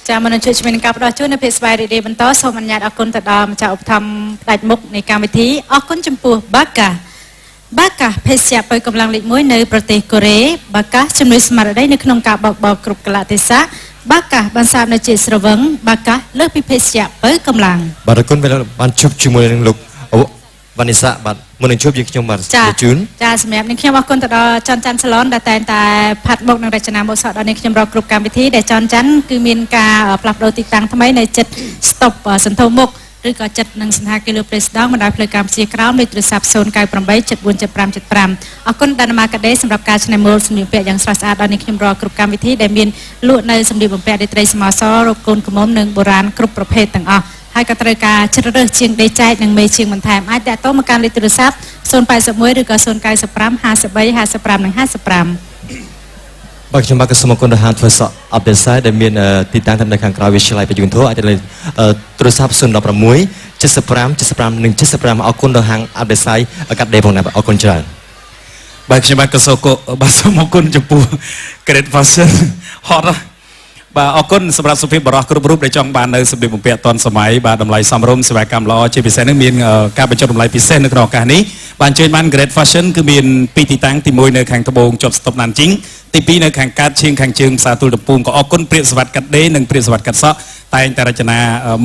ចាមនុស្សជួយជំនាញការផ្ដោះជួយនៅភេទស្វ័យរីករាយបន្តសូមអនុញ្ញាតអរគុណទៅដល់ម្ចាស់ឧបត្ថម្ភផ្ដាច់មុខនៃកម្មវិធីអរគុណចំពោះបាកាភេសជ្ជៈបើកម្លាំងលេខ1នៅប្រទេសកូរ៉េបាកាជំនួយស្មារតីនៅក្នុងការបើកបរគ្រប់កលៈទេសៈបាកាបានសាបនៅជាស្រវឹងបាកាលើសពីភេសជ្ជៈបើកម្លាំងបាទអរគុណបានជួបជាមួយនឹងលោកវណ្ណិសាបាទមុននឹងជួបយើងខ្ញុំបាទជូនចាសម្រាប់នឹងខ្ញុំអរគុណទៅដល់ច័ន្ទច័ន្ទសាឡុនដែលតែងតែផាត់មុខនឹងរចនាម៉ូដសក់ដល់នេះខ្ញុំរកគ្រប់កម្មវិធីដែលច័ន្ទច័ន្ទគឺមានការផ្លាស់ប្ដូរទីតាំងថ្មីនៅចិត្តស្តុបសន្ធោមុខឬក៏ចិត្តនឹងសន្តាគារលើព្រៃស្ដងបណ្ដោយផ្លូវការផ្សាយក្រោមលេខទូរស័ព្ទ098747575អរគុណដល់ណាម៉ាកាដេសម្រាប់ការច្នៃម៉ូដសម្លៀកបំពាក់យ៉ាងស្រស់ស្អាតដល់នេះខ្ញុំរកគ្រប់កម្មវិធីដែលមានលក់នៅសម្លៀកបំពាក់រាត្រីសមសរកូនកុំនិងបុរាណគ្រប់ប្រភេទទាំងអស់ហើយក៏ត្រូវការជ្រើសរើសជាងដេកចែកនិងមេជាងបន្ថែមអាចតាក់ទងមកកាន់លេខទូរស័ព្ទ081ឬក៏095535555បាទខ្ញុំបាទក៏សូមអរគុណដល់ហាងធ្វើសក់អបដេសាយដែលមានទីតាំងនៅខាងក្រៅវិទ្យាល័យបញ្ញាធម៌អាចលេខទូរស័ព្ទ016 75 និង75អរគុណដល់ហាងអបដេសាយកាត់ដេផងណាអរគុណច្រើនបាទខ្ញុំបាទក៏សូមអរគុណចំពោះ Great Fashion ហត់បាទអរគុណសម្រាប់សុភាពបរិះគ្រប់រូបដែលចង់បាននៅសម្លៀកបំពាក់ទាន់សម័យបាទតម្លៃសមរម្យសេវាកម្មល្អជាពិសេសនឹងមានការបញ្ចុះតម្លៃពិសេសនៅក្នុងឱកាសនេះបានអញ្ជើញបាន Great Fashion គឺមានពីរទីតាំងទី1នៅខាងត្បូងជាប់ស្តុបណានជីងទី2នៅខាងកើតឈៀងខាងជើងផ្សារទូលដំពូងក៏អរគុណព្រាកសវត្តកាត់ដេរនិងព្រាកសវត្តកាត់សក់តែងតែរចនា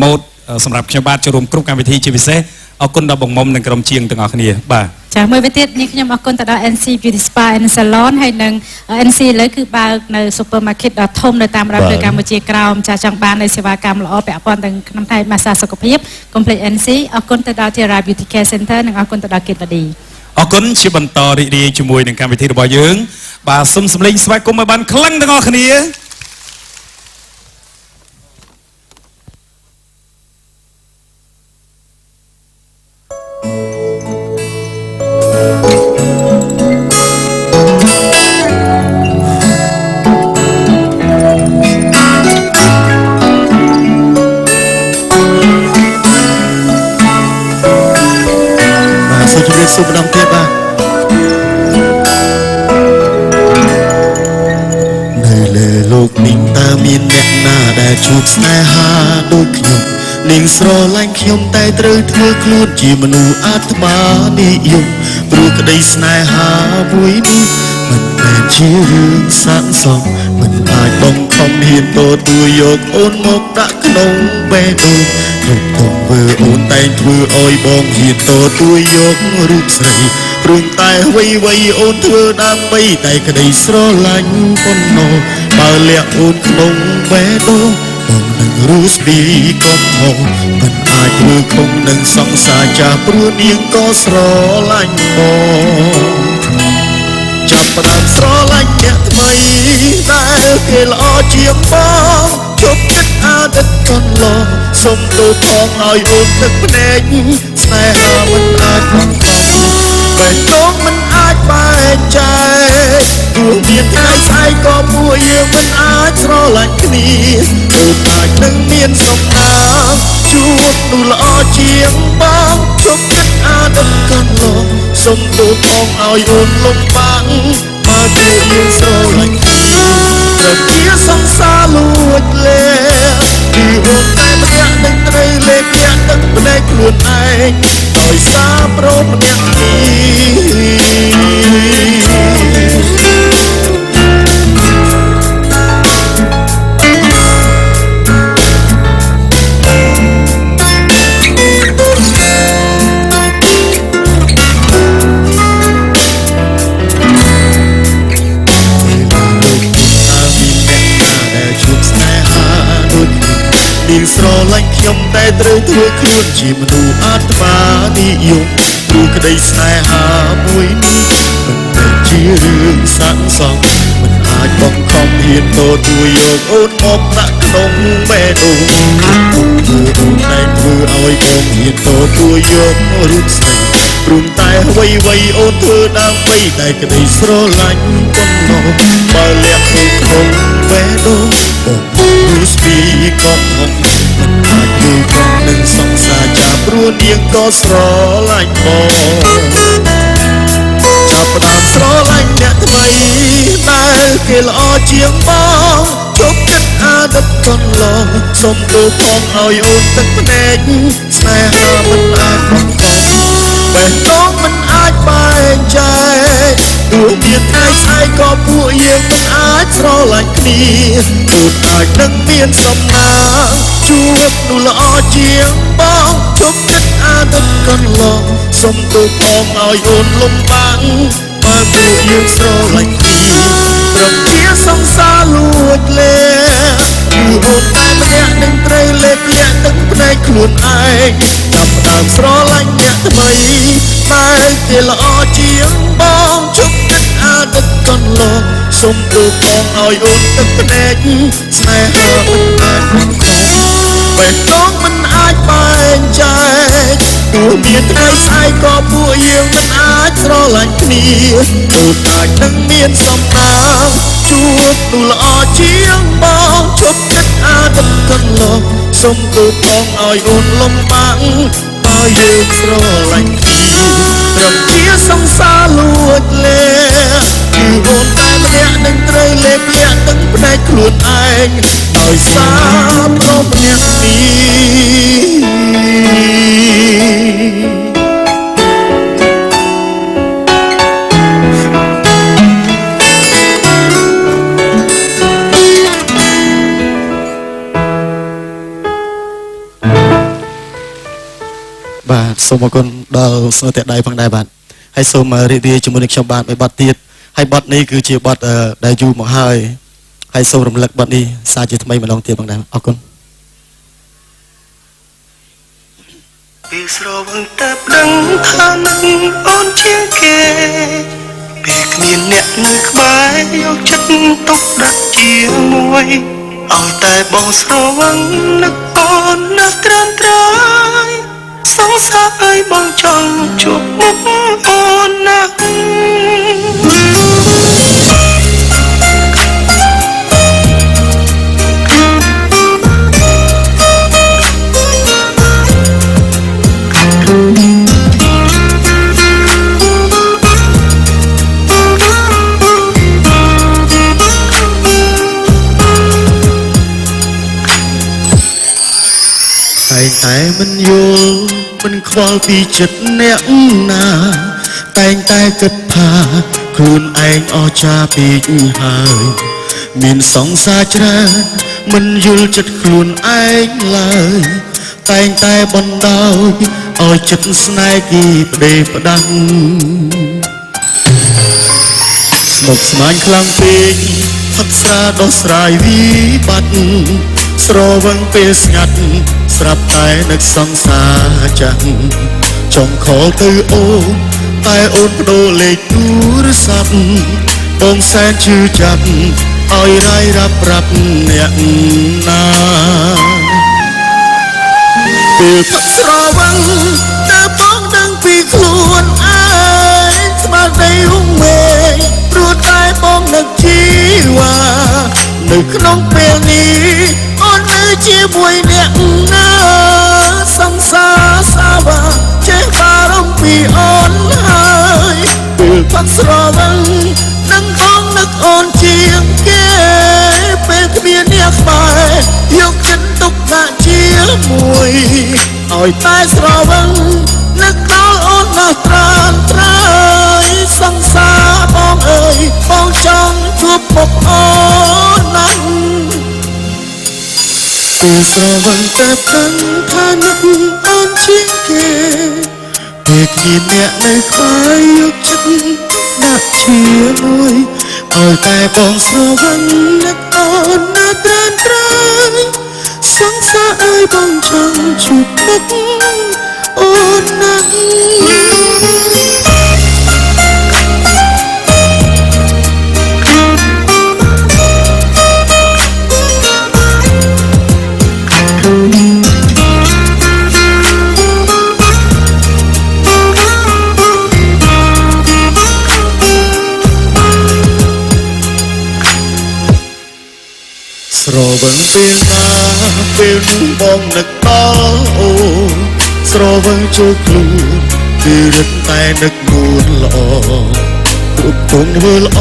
ម៉ូដសម្រាប់ខ្ញុំបាទចូលរួមគ្រប់កម្មវិធីជាពិសេសអរគុណដល់បងមុំនិងក្រុមជាងទាំងអស់គ្នាបាទចាមួយវិញទៀតនេះខ្ញុំអរគុណទៅដល់ NC Beauty Spa and Salon ហើយនិង NC ឥឡូវគឺបើកនៅ Supermarket ដ៏ធំនៅតាមរដ្ឋកម្ពុជាក្រោមចាស់ចង់បាននៅសេវាកម្មល្អពាក់ព័ន្ធទាំងក្នុងផ្នែកម៉ាស្សាសុខភាព Complete NC អរគុណទៅដល់ Tiara Beauty Care Center និងអរគុណទៅដល់ Kit Body អរគុណជាបន្តរីករាយជាមួយនឹងកម្មវិធីរបស់យើងបាទសូមសម្លេងស្វាគមន៍ឲ្យបានខ្លាំងទាំងអស់គ្នាសូមម្ដងទៀតបាទនៅលើលោកនេះតើមានអ្នកណាដែលជួបស្នេហាដូចខ្ញុំនាងស្រឡាញ់ខ្ញុំតែត្រូវធ្វើខ្លួនជាមនុស្សអាត្មានិយមព្រោះក្តីស្នេហាមួយនេះមិនមែនជារឿងសាកសមមិនអាចបង្ខំហ៊ានទទួលយកអូនមកដាក់ក្នុងបេះដូងគ្រប់ទង្វើអូនតែងធ្វើឲ្យបងហ៊ានទទួលយករូបស្រីព្រមតែអ្វីអូនធ្វើដើម្បីតែក្តីស្រឡាញ់ប៉ុណ្ណោះបើលាក់អូនក្នុងបេះដូងបងនឹងរស់ពីកំហុសមិនអាចធ្វើគង់នឹងសង្សារចាស់ព្រោះនាងក៏ស្រឡាញ់បងចាប់ផ្ដើមស្រឡាញ់អ្នកថ្មីដែលគេល្អជាងបងជប់ចិត្តអាណិតកន្លងសុំទូផងឲ្យអូនទឹកភ្នែកស្នេហាមិនអាចបង្ខំបេះដូងមិនអាចបែកចែកទោះមានថ្ងៃស្អែកក៏ពួកយើងមិនអាចស្រឡាញ់គ្នាអូនអាចនឹងមានសុខណាជួបនោះល្អជាងបងជប់ចិត្តអាណិតកន្លងសុំទូផងឲ្យអូនលំបាំងបើពួកយើងស្រឡាញ់គ្នាតែជាសង្សារលួចលេគឺអូនតែម្នាក់នឹងត្រូវលេបលាក់ទឹកភ្នែកខ្លួនឯងដោយសារព្រមម្នាក់នាងស្រឡាញ់ខ្ញុំតែត្រូវធ្វើខ្លួនជាមនុស្សអាត្មានិយមព្រោះក្តីស្នេហាមួយនេះមិនមែនជារឿងសាកសមមិនអាចបង្ខំហ៊ានទទួលយកអូនមកដាក់ក្នុងបេះដូងអូនតែធ្វើឲ្យបងហ៊ានទទួលយករូបស្រីព្រមតែអ្វីអូនធ្វើដើម្បីតែក្តីស្រឡាញ់ប៉ុណ្ណោះបើលាក់អូនក្នុងបេះដូងបងរស់ពីកំហុសមិនអាចធ្វើផងនឹងសង្សារចាព្រោះនាងក៏ស្រឡាញ់បងចាប់ផ្ដើមស្រឡាញ់អ្នកថ្មីដែលគេល្អជាងបងជប់ចិត្តអា ឌិតកន្លងសុំទូផងឲ្យអូនទឹកភ្នែកស្នេហាមិនអាចបង្កប់បេះដូងមិនអាចបែងចែកទោះមានថ្ងៃស្អែកក៏ពួកយើងមិនអាចស្រឡាញ់គ្នាទូតអាចនឹងមានសំណាងជួបនោះល្អជាងបងជប់ចិត្តអាណិតកន្លងសុំទូផងឲ្យអូនលំបាំងបើពួកយើងស្រឡាញ់គ្នាត្រឹមជាសង្សារលួចលេគឺអូនតែម្នាក់នឹងត្រូវលេបលាក់ទឹកភ្នែកខ្លួនឯងចាប់ផ្ដើមស្រឡាញ់អ្នកថ្មីតែគេល្អជាងបងជប់ចិត្តអាណិតកន្លងសុំទូផងឲ្យអូនទឹកភ្នែកស្នេហាមិនអាចបង្កប់បេះដូងមិនអាចបែងចែកទោះមានថ្ងៃស្អែកក៏ពួកយើងមិនអាចស្រឡាញ់គ្នាទូតអាចនឹងមានសំណាងជួបនោះល្អជាងបងជប់ចិត្តអាណិតកន្លងសុំទូផងឲ្យអូនលំបាំងបើយើងស្រឡាញ់គ្នាត្រឹមជាសង្សារលួចលេគឺអូនតែម្នាក់នឹងត្រូវលេបលាក់ទឹកភ្នែកខ្លួនឯងដោយសារព្រមម្នាក់នេះបាទសូមអរគុណដល់ស្នូតតែដៃផងដែរបាទហើយសូមរីករាយជាមួយនឹងខ្ញុំបាទមួយបទទៀតហើយបទនេះគឺជាបទដែលយូរមកហើយសូមរំលឹកបទនេះសារជាថ្មីម្ដងទៀតផងដែរអរគុណពេលស្រវឹងតែដឹងថានឹងអូនជាងគេពេលគ្មានអ្នកនៅក្បែរយកចិត្តទុកដាក់ជាមួយឲ្យតែបងស្រវឹងនឹកអូនណាស់ត្រាំត្រៃសង្សារឲ្យបងចង់ជួបមុខអូនណាស់តែមិនយល់មិនខ្វល់ពីចិត្តអ្នកណាតែងតែគិតថាខ្លួនឯងអស្ចារ្យពេកហើយមានសង្សារច្រើនមិនយល់ចិត្តខ្លួនឯងឡើយតែងតែបណ្ដោយឲ្យចិត្តស្នេហ៍គីផ្ដេសផ្ដាំស្មុគស្មាញខ្លាំងពេកផឹកស្រាដោះស្រាយវិបត្តិស្រវឹងពេលស្ងាត់ស្រាប់តែនឹកសង្សារចាស់ចង់ខលទៅអូនតែអូនបដូរលេខទូរស័ព្ទបងសែនជឿចាប់ឲ្យរាយរាប់ប្រាប់អ្នកណាពេលផឹកស្រវឹងតែបងដឹងពីខ្លួនឯងស្មារតីវងវែងព្រោះតែបងនឹកជីវ៉ានៅក្នុងពេលនេះអូននៅជាមួយអ្នកណាសង្សារសាវ៉ាចេះបារម្ភពីអូនហើយពេលផឹកស្រវឹងនឹងបងនឹកអូនជាងគេពេលគ្មានអ្នកក្បែរយកចិត្តទុកដាក់ជាមួយឲ្យតែស្រវឹងនឹកដល់អូនណាស់ត្រានត្រៃសង្សារបងអើយបងចង់ជួបមុខអូនណាស់ពេលស្រវឹងតែដឹងថានឹកអូនជាងគេពេលគ្មានអ្នកនៅក្បែរយកចិត្តដាក់ជាមួយឲ្យតែបងស្រវឹងនឹកអូនណាស់ត្រានត្រៃសង្សារអើយបងចង់ជួបមុខអូនណាស់ស្រវឹងពេលណាពេលនោះបងនឹកដល់អូនស្រវឹងចូលខ្លួនគឺរឹតតែនឹកនួនល្អគ្រប់ទងធ្វើល្អ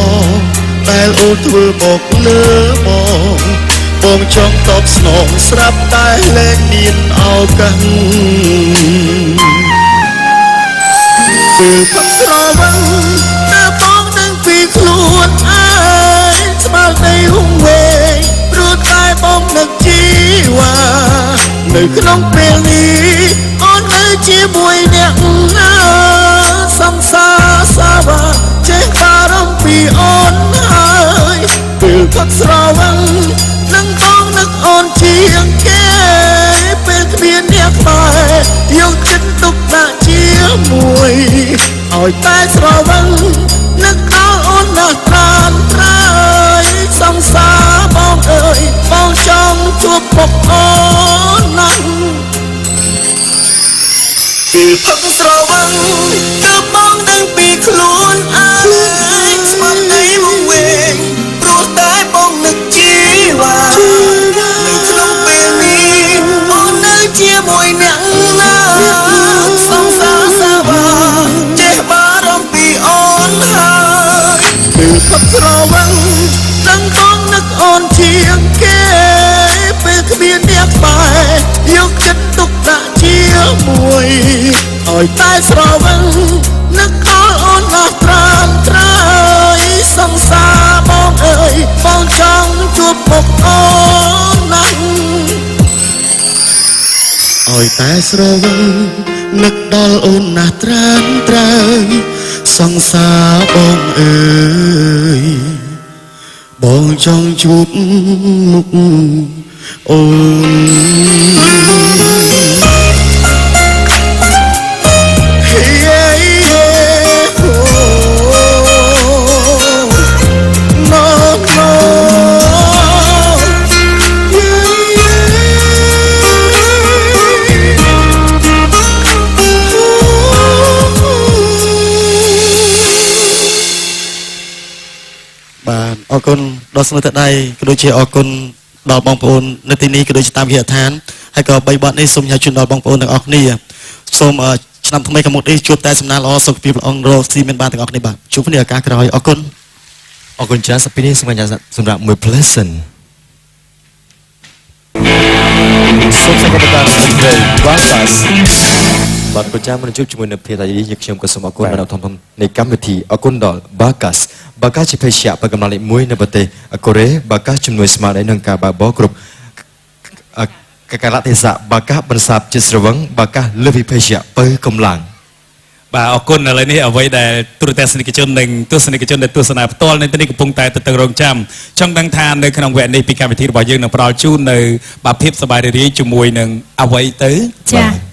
ដែលអូនធ្វើមកលើបង បងចង់តបស្នងស្រាប់តែលែងមានឱកាសពេលផឹកស្រវឹងតែបងនឹងពីខ្លួនឯងស្មើនៃហុងវែងព្រោះតែបងនឹកជីវ៉ានៅក្នុងពេលនេះអូននៅជាមួយអ្នកណាសង្សារសាវ៉ាចេះបារម្ភពីអូនហើយពេលផឹកស្រវឹងនឹងបងនឹកអូនជាងគេពេលគ្មានអ្នកក្បែរយកចិត្តទុកដាក់ជាមួយឲ្យតែស្រវឹងនឹកដល់អូនណាស់ត្រានត្រើយសង្សារបងអើយបងចង់ជួបពុកអូនណាស់ពេលផឹកស្រវឹងទើបបងដឹងពីខ្លួនឯងស្មាត់នៃវង្វេងព្រោះតែបងនឹកជីវ៉ានៅក្នុងពេលនេះអូននៅជាមួយអ្នកណាសង្សារសាវ៉ាចេះបារម្ភពីអូនហើយពេលផឹកស្រវឹងដឹងបងនឹកអូនជាងគេពេលគ្មានអ្នកក្បែរយកចិត្តទុកដាក់ជាមួយឲ្យតែស្រវឹងនឹកដល់អូនណាស់ត្រានត្រើយសង្សារបងអើយបងចង់ជួបពុកអូនណាស់ឲ្យតែស្រវឹងនឹកដល់អូនណាស់ត្រានត្រើយសង្សារបងអើយបងចង់ជួបមុខអូនអរគុណដល់ស្នេហ៍ទឹកដៃក៏ដូចជាអរគុណដល់បងប្អូននៅទីនេះក៏ដូចជាតាមវិទ្យាឋានហើយក៏3បទនេះសូមញ៉ាំជូនដល់បងប្អូនទាំងអស់គ្នាសូមឆ្នាំថ្មីខាងមុខនេះជួបតែសំណាងល្អសុខភាពល្អរកស៊ីមានបានទាំងអស់គ្នាបាទជួបគ្នាឱកាសក្រោយអរគុណច្រើនសប្តាហ៍នេះសូមញ៉ាំសម្រាប់មួយ pleasant សូមសង្កត់តាមស្ត្រី Bakas បាទប្រចាំមកជួបជាមួយនៅភាសាយីខ្ញុំក៏សូមអរគុណដល់ធំនៃកម្មវិធីអរគុណដល់ Bakas ជាភេសជ្ជៈបកម្លាំងលេខ1នៅប្រទេសកូរ៉េ Bakas ជំនួយស្មារតីនឹងការបើកបរគ្រប់កាលៈទេសៈ Bakas បន្សាបជាស្រវឹង Bakas លើវិភេសជ្ជៈបើកម្លាំងបាទអរគុណឥឡូវនេះអ្វីដែលទូរទស្សនិកជននិងទស្សនិកជនដែលទស្សនាផ្ទាល់នៅទីនេះកំពុងតែទៅរងចាំចង់ដឹងថានៅក្នុងវគ្គនេះពីកម្មវិធីរបស់យើងនឹងផ្ដល់ជូននៅបាទភាពសប្បាយរីករាយជាមួយនឹងអ្វីទៅចា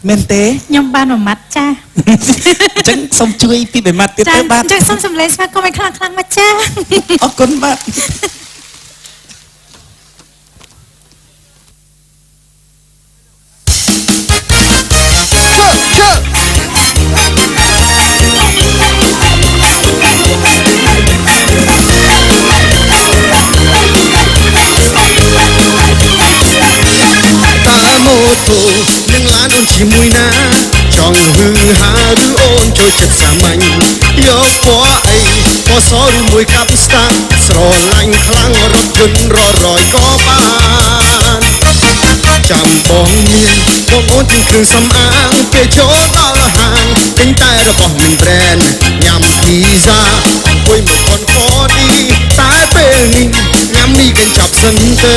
មែនទេខ្ញុំបានមួយម៉ាត់ចាអញ្ចឹងសូមជួយពីមួយម៉ាត់ទៀតទៅបាទអញ្ចឹងសូមសម្លេងស្វាគមន៍ឲ្យខ្លាំងៗមកចាអរគុណបាទនឹងឡានអូនជាមួយណាចង់ហឺហាឬអូនចូលចិត្តសាមញ្ញយកពណ៌អីពណ៌សឬមួយកាប់ស្តាស្រឡាញ់ខ្លាំងរថយន្តរយក៏បានចាំបងមានបងអូនទាំងគ្រឿងសម្អាងពេលចូលដល់ហាងទិញតែរបស់មានប្រេនញ៉ាំភីហ្សាអង្គុយមកប៉ុនខឌីតែពេលនេះញ៉ាំនេះកញ្ចប់សិនទៅ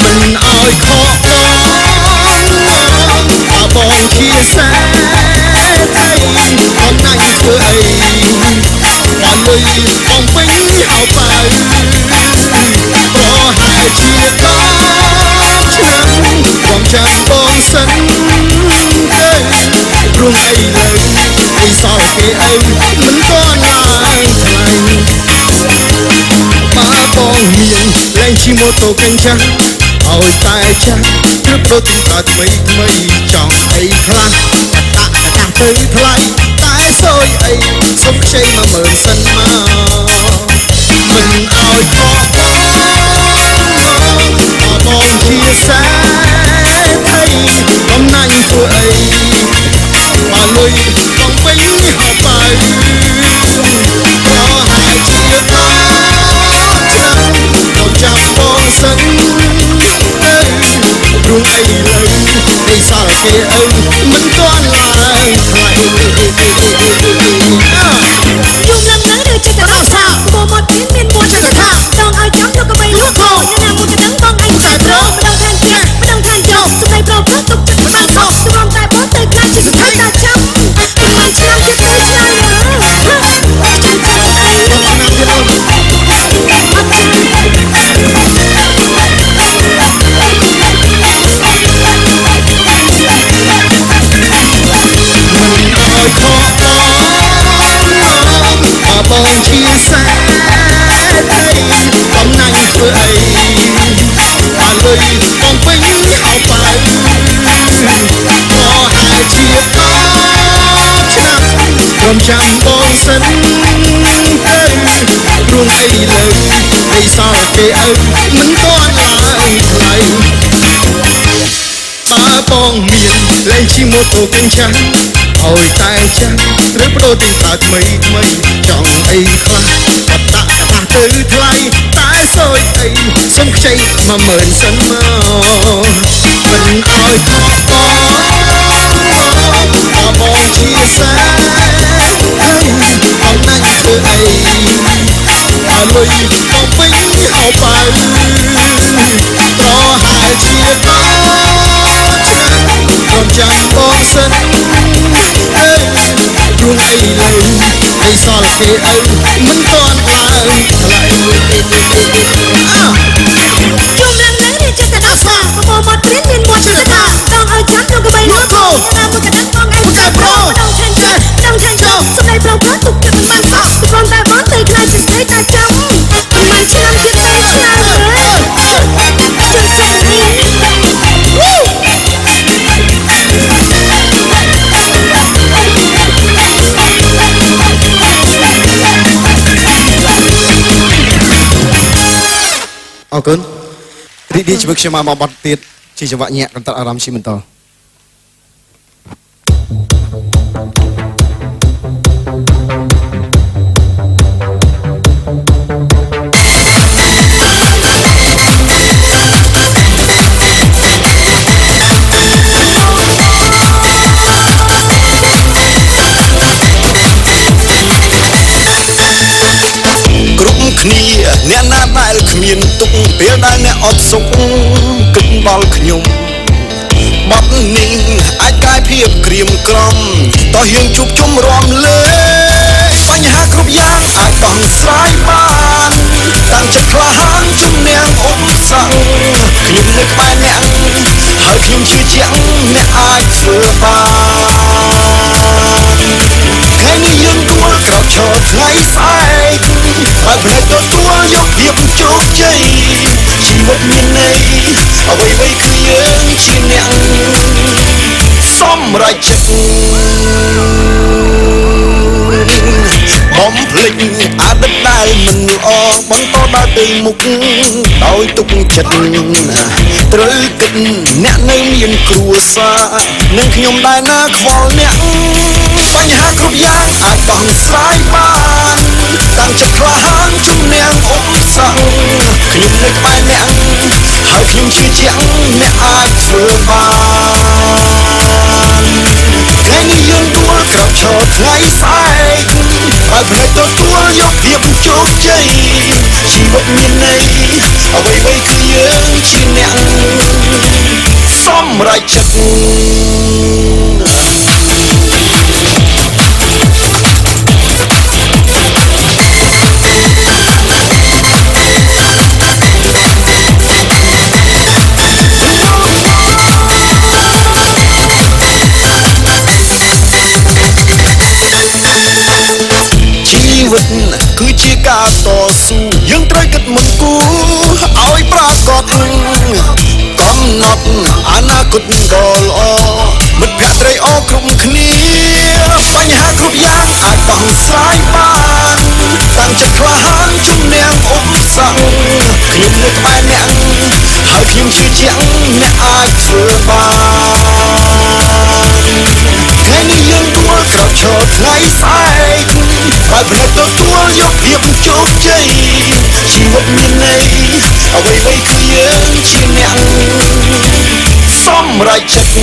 មិនឲ្យខកបងជាសាថៃបងណាញ់ធ្វើអីអត់លុយបងពេញហៅបើប្រហែលជា10ឆ្នាំបងចាំបងសិនទៅព្រោះអីលើអីសល់គេអីមិនទាន់ឡើងថ្លៃបើបងមានលែងជិះម៉ូតូកញ្ចាំឲ្យតែចាស់ព្រឹកដូចទីតាថ្មីចង់អីខ្លះដាក់ទៅថ្លៃតែសួយអីសុំខ្ចី10000សិនមកមិនឲ្យខកបងជាសាថៃបំណាញ់ធ្វើអីបើលុយបងវិញហៅបើប្រហែលជា10ឆ្នាំបងចាំបង រួងអីលើនៃសល់គេឪមិនទាន់ឡើងថ្លៃ យំឡើងនឹងឬចិត្តដល់សាបមកមានមួយចិត្តថាចង់ឲ្យចាំយកកបីលក់ខោអ្នកណាមួយក៏ដឹងបងឯងតែប្រូម្ដងខានទៀតម្ដងខានយកសម្ដីប្រូព្រោះទុកចិត្តបានខុសទ្រាំតែបងទៅខ្លាចជាស្ថិតតែចាំមិនឆ្នាំទៀតទៅឆ្លើយចាំចាំអីអត់ចាំមិនអើយខកតបងជាសែកំណាញ់ធ្វើអីបានលុយបងពេញអោប៉ៅក៏ហើយជាតឆ្នាំក្រុមចាំបងសិនទៅរួងអីលើនៃសល់គេឪមិនទាន់ឡើងថ្លៃបើបងមានលេងជិះម៉ូតូកញ្ចាំឲ្យតែចាំឬបដូរទីតាថ្មីចង់អីខ្លះក៏ដាក់កបាស់ទៅថ្លៃតែសួយអីសុំខ្ចី10000សិនមកមិនឲ្យខកបងជាសែហើយបងណាញ់ធ្វើអីបើលុយបងពេញអោប៉ៅប្រហែលជាតក្រុមចាំបងសិនរួងអីលើនៃសល់គេឪមិនទាន់ឡើងថ្លៃជុំឡើងនឹងនេះចិត្តដល់សាបមកព្រៀនមានមួយចិត្តថាចង់ឲ្យចាំយកកបីលក់ខោអ្នកណាមួយក៏ដឹងបងឯងតែប្រូម្ដងខានទៀតម្ដងខានយកសម្ដីប្រូព្រោះទុកចិត្តមិនបានខុសទ្រាំតែបងទៅខ្លាចជាស្ថិតតែចាំមិនឆ្នាំទៀតទៅឆ្លើយចាំចាំអីអរគុណរីករាយជាមួយខ្ញុំមកបទទៀតជាចង្វាក់ញាក់កន្តអារម្មណ៍ជាបន្តគ្នាអ្នកណាដែលគ្មានទុកពេលដែលអ្នកអត់សុខគិតដល់ខ្ញុំបត់នេះអាចកលายភាពក្រៀមក្រំតោះយើងជួបជុំរំលើបញ្ហាគ្រប់យ៉ាងអាចដោះស្រាយបានតាំងចិត្តក្លាហានជំនះឧបសគ្គខ្ញុំនៅក្បែរអ្នកហើយខ្ញុំជឿជាក់អ្នកអាចធ្វើបានថ្ងៃនេះយើងគួរក្រោកឈរថ្ងៃស្អែកហើយភ្នែកទទួលយកភាពជោគជ័យជីវិតមានន័យអ្វីៗគឺយើងជាអ្នកសម្រេចចិត្តបំភ្លេចអតីតដែលមិនល្អបន្តដើរទៅមុខដោយទុកចិត្តត្រូវគិតអ្នកនៅមានគ្រួសារនិងខ្ញុំដែលណាខ្វល់អ្នកបញ្ហាគ្រប់យ៉ាងអាចដោះស្រាយបានតាំងចិត្តក្លាហានជំនះឧបសគ្គខ្ញុំនៅក្បែរអ្នកហើយខ្ញុំជឿជាក់អ្នកអាចធ្វើបានថ្ងៃនេះយើងគួរក្រោកឈរថ្ងៃស្អែកហើយភ្នែកទទួលយកភាពជោគជ័យជីវិតមានន័យអ្វីៗគឺយើងជាអ្នកសម្រេចចិត្តគឺជាការតស៊ូយើងត្រូវគិតមុនគូឲ្យប្រាកដកំណត់អនាគតដ៏ល្អមិត្តភក្តិត្រីអគ្រប់គ្នាបញ្ហាគ្រប់យ៉ាងអាចដោះស្រាយបានតាំងចិត្តក្លាហានជំនះឧបសគ្គខ្ញុំនៅក្បែរអ្នកហើយខ្ញុំជឿជាក់អ្នកអាចធ្វើបានថ្ងៃនេះយើងគួរក្រោកឈរថ្ងៃស្អែកហើយភ្នែកទទួលយកភាពជោគជ័យជីវិតមានន័យអ្វីៗគឺយើងជាអ្នក ចិត្ត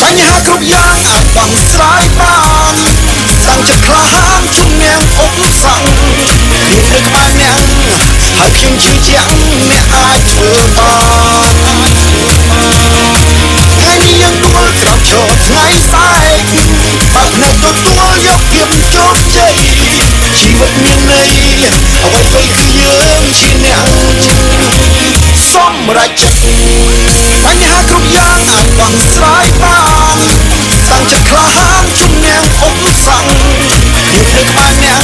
បញ្ហាគ្រប់យ៉ាងអាចដោះស្រាយបានតាំងចិត្តក្លាហានជំនះឧបសគ្គភាពនៅក្បែរអ្នកហើយខ្ញុំជឿជាក់អ្នកអាចធ្វើបានថ្ងៃនេះយើងដួលក្រោកឈរថ្ងៃស្អែកបើកនៅទទួលយកភាពជោគជ័យជីវិតមានន័យអ្វីៗគឺយើងជាអ្នកសម្រេចចិត្តបញ្ហាគ្រប់យ៉ាងអាចដោះស្រាយបានតាំងចិត្តក្លាហានជំនះឧបសគ្គភាពនៅក្បែរអ្នក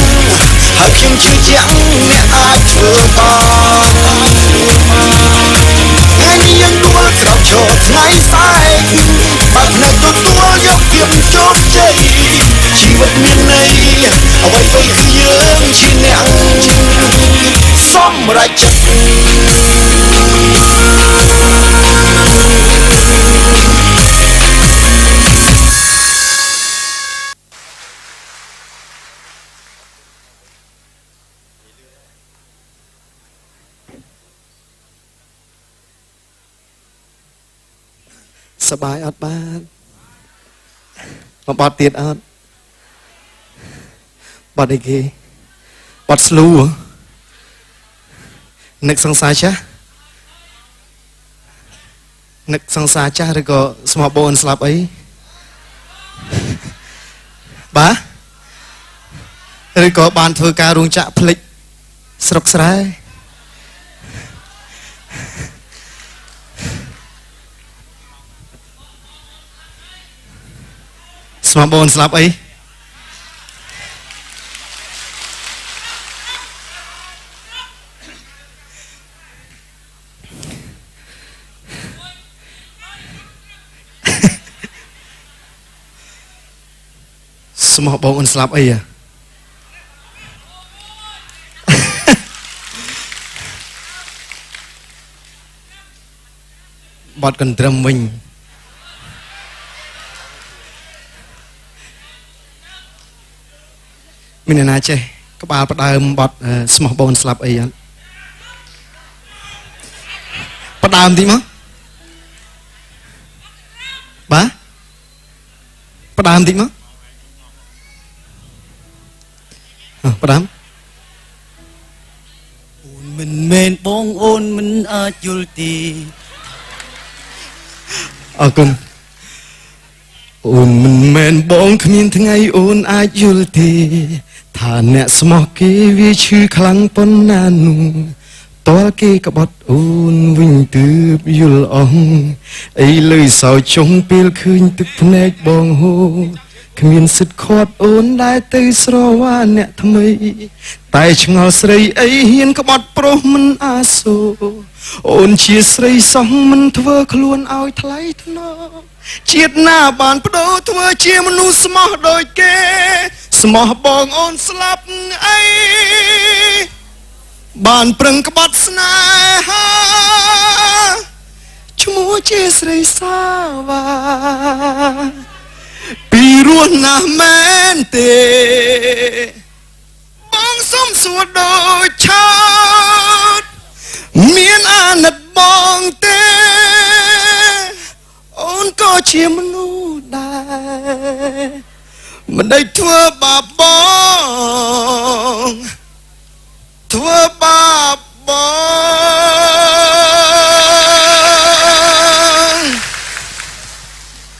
ហើយខ្ញុំជឿជាក់អ្នកអាចធ្វើបានថ្ងៃនេះយើងដួលក្រោកឈរថ្ងៃស្អែកបើកនៅទទួលយកភាពជោគជ័យជីវិតមានន័យអ្វីៗគឺយើងជាអ្នកសម្រេចចិត្តសបាយអត់បាទមកបត់ទៀតអត់បត់អីគេបត់ស្លូនឹកសង្សារចាស់នឹកសង្សារចាស់ឬក៏ស្មោះបូនស្លាប់អីបាទឬក៏បានធ្វើការរោងចក្រផ្លិចស្រុកស្រែស្មោះបូនស្លាប់អីស្មោះបងអូនស្លាប់អីបត់កន្ទ្រឹមវិញមានអ្នកណាចេះក្បាលផ្ដើមបត់ស្មោះបងស្លាប់អីអត់ផ្ដើមតិចមកបាទផ្ដើមតិចមកផ្ដើមអូនមិនមែនបងអូនមិនអាចយល់ទេអរគុណអូនមិនមែនបងគ្មានថ្ងៃអូនអាចយល់ទេថាអ្នកស្មោះគេវាឈឺខ្លាំងប៉ុណ្ណានោះតើគេក្បត់អូនវិញទើបយល់អស់អីលើសោចុងពេលឃើញទឹកភ្នែកបងហូរគ្មានសិទ្ធខាត់អូនដែរទៅស្រវាអ្នកថ្មីតែឆ្ងល់ស្រីអីហ៊ានក្បត់ប្រុសមិនអាសូរអូនជាស្រីសោះមិនធ្វើខ្លួនឲ្យថ្លៃថ្នូរជាតិណាបានបដូរធ្វើជាមនុស្សស្មោះដូចគេស្មោះបងអូនស្លាប់អីបានប្រឹងក្បត់ស្នេហាឈ្មោះជាស្រីសាវ៉ាពីរស់ណាស់មែនទេបងសុំសួរដូចឆោតមានអាណិតបងទេអូនក៏ជាមនុស្សដែរមិនได้ធ្វើបាបបងធ្វើបាបបង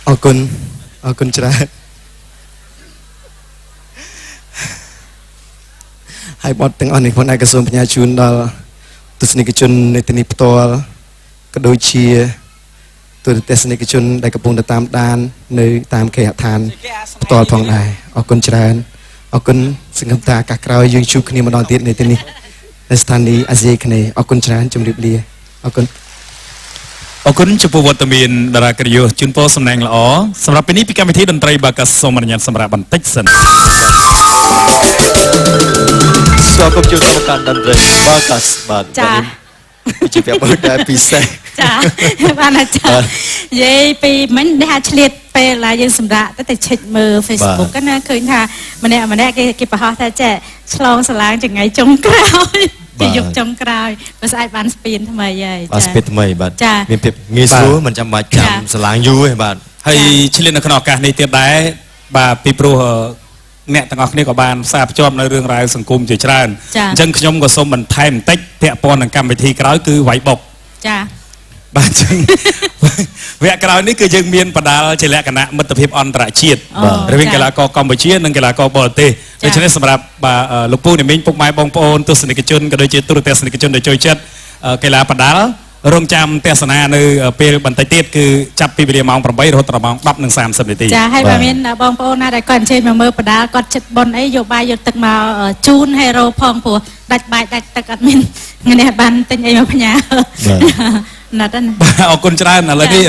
អរគុណច្រើនហើយបទទាំងអស់នេះផងដែរក៏សូមបញ្ញាជូនដល់ទស្សនិកជននៃទីនេះផ្ទាល់ក៏ដូចជាទស្សនិកជនដែលកំពុងតែតាមដាននៅតាមគេហដ្ឋានផ្ទាល់ផងដែរអរគុណច្រើនអរគុណសង្ឃឹមថាឱកាសក្រោយយើងជួបគ្នាម្ដងទៀតនៅទីនេះនៅស្ថានីយ៍អាស៊ីគ្នេយ៍អរគុណច្រើនជម្រាបលាអរគុណអរគុណចំពោះវត្តមានតារាកិត្តិយសជូនពរសំណាងល្អសម្រាប់ពេលនេះពីកម្មវិធីតន្ត្រីបាកាសសូមអនុញ្ញាតសម្រាប់បន្តិចសិនសូមគោរពជួបកម្មការតន្ត្រីបាកាសបាទចាជាពាក្យបទពិសេសចាបានអាចារ្យនិយាយពីមិននេះអាចឆ្លៀតពេលឡាយើងសម្រាប់តែឆែកមើល Facebook ណាឃើញថាម្នាក់គេប្រហោះថាចេះឆ្លងឆ្លាងចង្អៃចុងក្រោយ ជាយុគចុងក្រោយក៏ស្អាតបានស្ពានថ្មីហើយ បាទស្ពេតថ្មីបាទ ចា មានភាពងាយស្រួលមិនចាំបាច់ចាំស្រឡាងយូរទេបាទ ហើយឆ្លៀននៅក្នុងឱកាសនេះទៀតដែរបាទពីព្រោះអ្នកទាំងអស់គ្នាក៏បានផ្សារភ្ជាប់នៅរឿងរ៉ាវសង្គមជាច្រើនអញ្ចឹងខ្ញុំក៏សូមបន្ថែមបន្តិចពាក់ព័ន្ធនឹងកម្មវិធីក្រោយគឺវាយបុក ចា បាទអញ្ចឹងវគ្គក្រោយនេះគឺយើងមានបដាល់ជាលក្ខណៈមិត្តភាពអន្តរជាតិរវាងកីឡាករកម្ពុជានិងកីឡាករបរទេសដូច្នេះសម្រាប់បាទលោកពូអ្នកមីងពុកម៉ែបងប្អូនទស្សនិកជនក៏ដូចជាទូរទស្សនិកជនដែលចូលចិត្តកីឡាបដាល់រងចាំទស្សនានៅពេលបន្តិចទៀតគឺចាប់ពីវេលាម៉ោង 8 រហូតដល់ម៉ោង 10:30 នាទី ចាហើយបើមានបងប្អូនណាដែលគាត់អញ្ជើញមកមើលបដាល់គាត់ចិត្តប៉ុនអីយកបាយយកទឹកមកជូនហេរ៉ូផងព្រោះដាច់បាយដាច់ទឹកអត់មានអ្នកបានទិញអីមកផ្ញើណាត់ណា បាទអរគុណច្រើនឥឡូវនេះ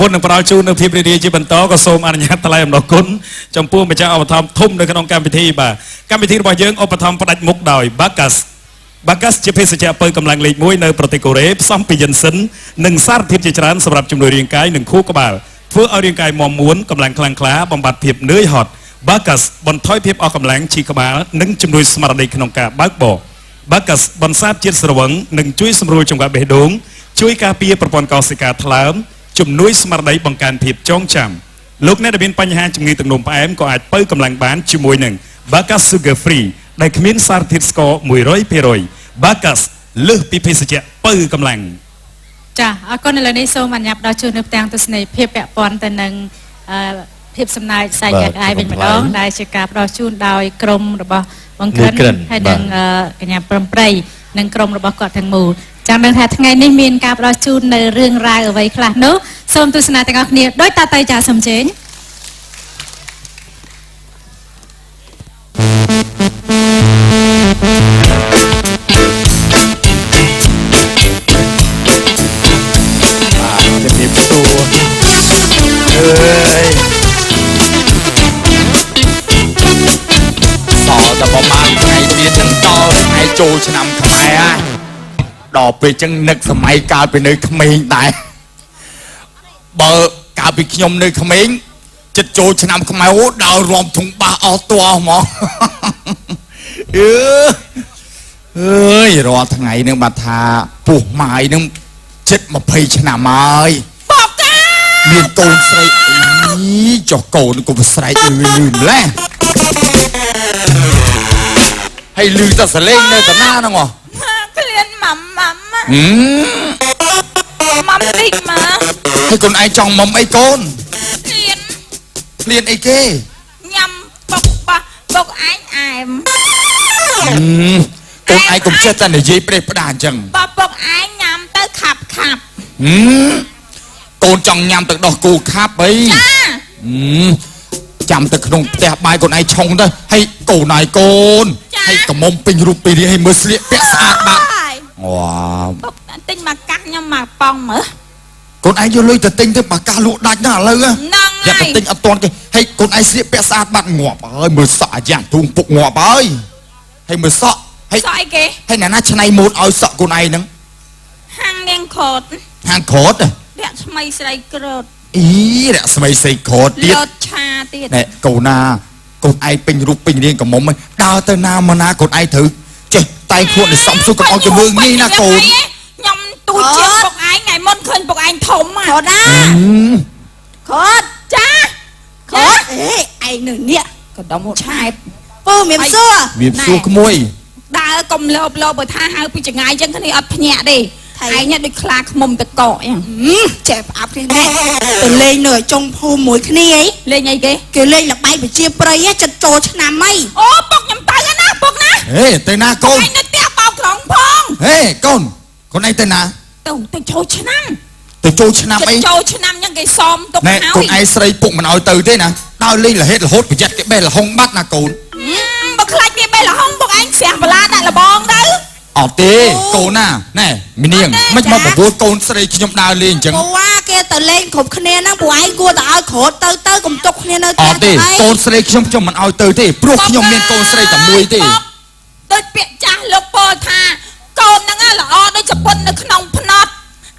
មុននឹងផ្ដល់ជូននៅភាពរីករាយជាបន្តក៏សូមអនុញ្ញាតថ្លែងអំណរគុណចំពោះម្ចាស់ឧបត្ថម្ភធំនៅក្នុងកម្មវិធីបាទកម្មវិធីរបស់យើងឧបត្ថម្ភផ្ដាច់មុខដោយ Bacchus ជាភេសជ្ជៈពៅកម្លាំងលេខ1នៅប្រទេសកូរ៉េផ្សំពីយិនសិននិងសារធាតុជាច្រើនសម្រាប់ជំនួយរាងកាយនិងខួរក្បាលធ្វើឲ្យរាងកាយមាំមួនកម្លាំងខ្លាំងក្លាបំបត្តិភាពនឿយហត់ Bacchus បន្ថយភាពអស់កម្លាំងឈឺក្បាលនិងជំនួយស្មារតីក្នុងការបើកបរ Bacchus បន្សាបជាតិស្រវឹងនិងជួយសម្រួលចង្វាក់បេះដូងជួយការពារប្រព័ន្ធកោសិកាថ្លើមជំនួយស្មារតីបង្កើនភាពចងចាំលោកអ្នកដែលមានបញ្ហាជំងឺទឹកនោមផ្អែមក៏អាចបើកកម្លាំងបានជាមួយនឹង Bacchus Sugar Free ដែលគ្មានសារធាតុស្ករ 100% Bacchus លើសពីភេសជ្ជៈបើកម្លាំង ចាអរគុណឥឡូវនេះសូមអនុញ្ញាតដល់ជួននៅផ្ទាំងទស្សនីយភាពពាក់ព័ន្ធទៅនឹងភាពសំណើចខ្សែកាត់អាយវិញម្ដងដែលជាការផ្ដល់ជូនដោយក្រុមរបស់បងក្រិនហើយនិងកញ្ញាព្រំប្រៃនិងក្រុមរបស់គាត់ទាំងមូលចាំដឹងថាថ្ងៃនេះមានការផ្ដល់ជូននៅរឿងរ៉ាវអ្វីខ្លះនោះសូមទស្សនាទាំងអស់គ្នាដោយតទៅចាសូមជើញ ចូលឆ្នាំខ្មែរដល់ពេលចឹងនឹកសម័យកាលពីនៅក្មេងដែរបើកាលពីខ្ញុំនៅក្មេងចិត្តចូលឆ្នាំខ្មែរអូដល់រំធុងបាសអស់តួហ្មងអើយរាល់ថ្ងៃនឹងបាត់ថាពោះម៉ាយនឹងចិត្ត20ឆ្នាំហើយបកកាមានកូនស្រីចុះកូនក៏ស្រែកលឺម្លេះហើយលឺតែសលេងនៅតាណាហ្នឹងហ៎ក្លៀនម៉ាំម៉ាំម៉ាំតិចមកហើយកូនឯងចង់មុំអីកូនក្លៀនអីគេញ៉ាំបុកបោះបុកឯងអែមកូនឯងកុំចេះតែនិយាយប្រេះផ្ដាអញ្ចឹងបោះបុកឯងញ៉ាំទៅខាប់កូនចង់ញ៉ាំទឹកដោះគោខាប់អីចាំទៅក្នុងផ្ទះបាយកូនឯងឆុងទៅហើយកូនឯងកូនហើយកមុំពេញរូបពីនេះឲ្យមើលស្លៀកពាក់ស្អាតបាត់វ៉ាបុកទិញមកកាសខ្ញុំមកប៉ងមើលកូនឯងយកលុយទៅទិញទៅបាកាសលក់ដាច់ណាឥឡូវហ្នឹងយ៉ាទៅទិញអត់ទាន់គេហើយកូនឯងស្លៀកពាក់ស្អាតបាត់ងាប់ហើយមើលសក់អាយ៉ាងទូងពុកងាប់ហើយហើយមើលសក់ហើយសក់អីគេហើយណាឆ្នៃម៉ូតឲ្យសក់កូនឯងហ្នឹងហាងនាងខតហាងខតរកស្មីស្រីក្រតអីរកស្មីស្រីក្រតទៀតលត់ឆាទៀតណែកូនណាកូនឯងពេញរូបពេញរាងកមុំដើរទៅណាមកណាកូនឯងត្រូវចេះតែខ្លួនឲ្យសំសុខកុំឲ្យជំងឺងាយណាកូនខ្ញុំទូជាពុកឯងថ្ងៃមុនឃើញពុកឯងធំហ៎ខតណាខតចាខតអេឯងនៅនេះក៏ដុំឆែបពូមានសួរក្មួយដើរកុំលោបបើថាហៅពីចងាយចឹងគ្នាអត់ភ្ញាក់ទេឯងដូចខ្លាឃ្មុំតកកអញ្ចឹងចេះផ្អាប់គ្នាទៅលេងនៅចុងភូមិមួយគ្នាអីលេងអីគេលេងលបាយប្រជាប្រិយចិត្តចូលឆ្នាំអីអូពុកខ្ញុំទៅណាពុកណាហេទៅណាកូនឯងនៅផ្ទះបោកក្រុងផងហេកូនឯងទៅណាទៅចូលឆ្នាំអីចូលឆ្នាំអញ្ចឹងគេសមទុកហើយកូនឯងស្រីពុកមិនឲ្យទៅទេណាដើរលេងរហេតរហូតប្រយ័ត្នគេបេះលហុងបាត់ណាកូនបើខ្លាចគេបេះលហុងពុកឯងស្ទះបលាដាក់លបងទៅអត់ទេកូនណាណែមីនាងមិនមកប្រពន្ធកូនស្រីខ្ញុំដើរលេងអញ្ចឹងវ៉ាគេទៅលេងគ្រប់គ្នាហ្នឹងពួកឯងគួរតែឲ្យក្រោតទៅកុំទុកគ្នានៅផ្ទះទេកូនស្រីខ្ញុំមិនឲ្យទៅទេព្រោះខ្ញុំមានកូនស្រីតែមួយទេដូចពាក្យចាស់លោកពោលថាកូនហ្នឹងល្អដូចចពុននៅក្នុងភ្នត់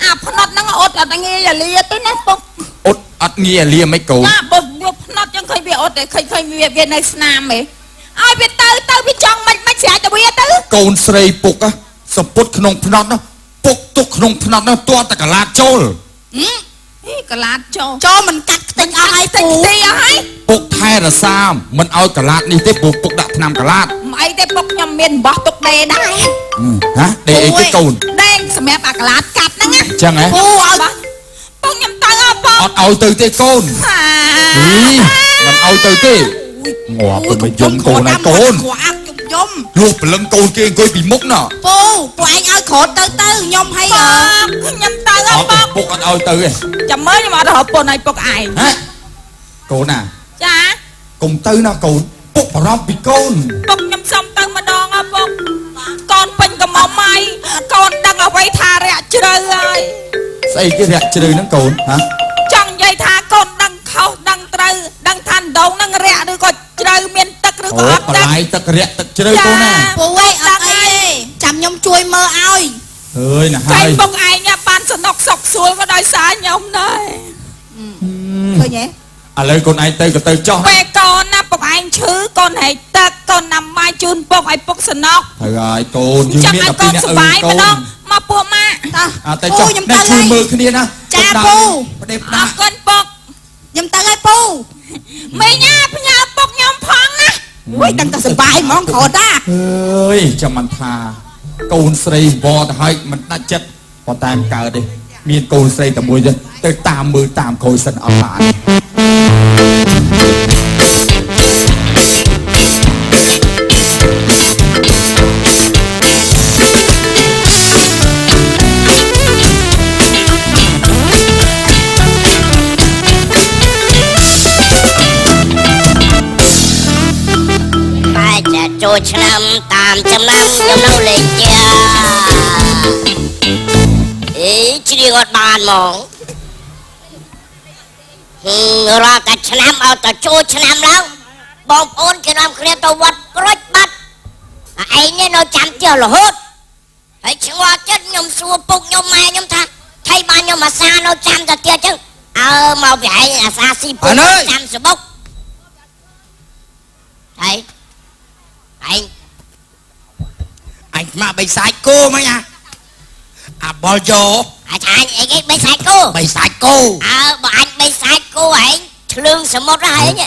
អាភ្នត់ហ្នឹងអត់ងាយលាទេណាពុកអត់ងាយលាមិនកូនណាបើយកភ្នត់អញ្ចឹងឃើញវាអត់តែឃើញវានៅស្នាមឯងឲ្យវាទៅវាចង់មិនស្រាច់ទៅវាទៅកូនស្រីពុក สปุดขนมพนอดนะปุกตุกขนมพนอดนะตัวตะกะลาโจล กะลาดโจมันกัดติงอะไรติงตีอะไร ปุกไทยระซามมันเอากะลาดนี่ที่ปุกดักนำกะลาด ไม่ได้ปกยำเมียนบอกตกเดได้ ฮะเดไอ้ที่ตูน แดงสมัยปากกะลาดกัดนั่งไง จังไง ปูเอาปกยำตังปก เอาtừที่โกนนี่มันเอาtừที่งัวเป็นไปยมโกนไอ้โกน ขวาจุ่มยม ลูกเป็นลังโกนเก่งเกยปีมุกน่ะ ปูanh ơi khổ tư tư nhom hay à nhom tư เอา á แต่ bọc ปุกเอาtừ ไอ้ chậm mới nhưng mà họ bồn này bọc ai ฮะโกนน่ะ chả กงtừน่ะโกนปุกพร้อมปีโกน bọc nhom xong tư mà đòn á bọc con bình cầm mỏng mày con đang ở quay thà rẻ chơi ơi ใส่กี่แรกจะเลยนั่งโกนฮะ chẳng dây thà con đang khâu đang trừ đang than đầu đang rẻ rồi còn trừ miền tắc rồi โอ้ còn ปลายตะเกระตะเจริญโกนน่ะ ปูไอ้ai chậm nhom chui mơ ai เฮ้ยน่ะให้ chạy bọc ai nha ban sờ nọc sọc xuôi có đòi xá nhom này thôi nhé อะไรคนไอ้เตยกับเตยจ้อง về con á bọc anh chứ con hãy tắc con nằm mai chun bọc ai bọc sờ nọc เฮ้ยไอ้โกนยืม chẳng เมีย ai เอาปี con เนี่ย ส เออบ าย โก มาน น้องมาปัวมา แต่จ้องได้ชูมือขึ้นนี่นะประเด็น เอา นะ ก้นปกยำตังไอ้ปูไม่ง่าพญาปกยำพังนะอุ้ยตั้งแต่สบายมองขอด้า เฮ้ยจะมันทาโกนสรีบอให้มันน่าจัดพอตามเกิดดิมีโกนสรีแต่มวยจะเตยตามมือตามโคยสันอาหาร ហើយចាចូលឆ្នាំតាមចំណាំចំណូលលេខជាអេជ្រៀងអត់បានហ្មងរាល់តែឆ្នាំឲ្យតែចូលឆ្នាំឡើងបងប្អូនគេនាំគ្នាទៅវត្តក្រូចបាត់ឯងនេះនៅចាំទៀតរហូតហើយឆ្ងល់ចិត្តខ្ញុំសួរពុកខ្ញុំម៉ែខ្ញុំថាថៃបានខ្ញុំអាសានៅចាំតែទៀតចឹងមកពីឯងអាសាស៊ីពុកចាំសបុកហើយanh mà bày sai cô mấy nha bao giờ anh cái bày sai cô bày sai cô bọn anh bày sai cô ấy lương sợ một ra ấy nhỉ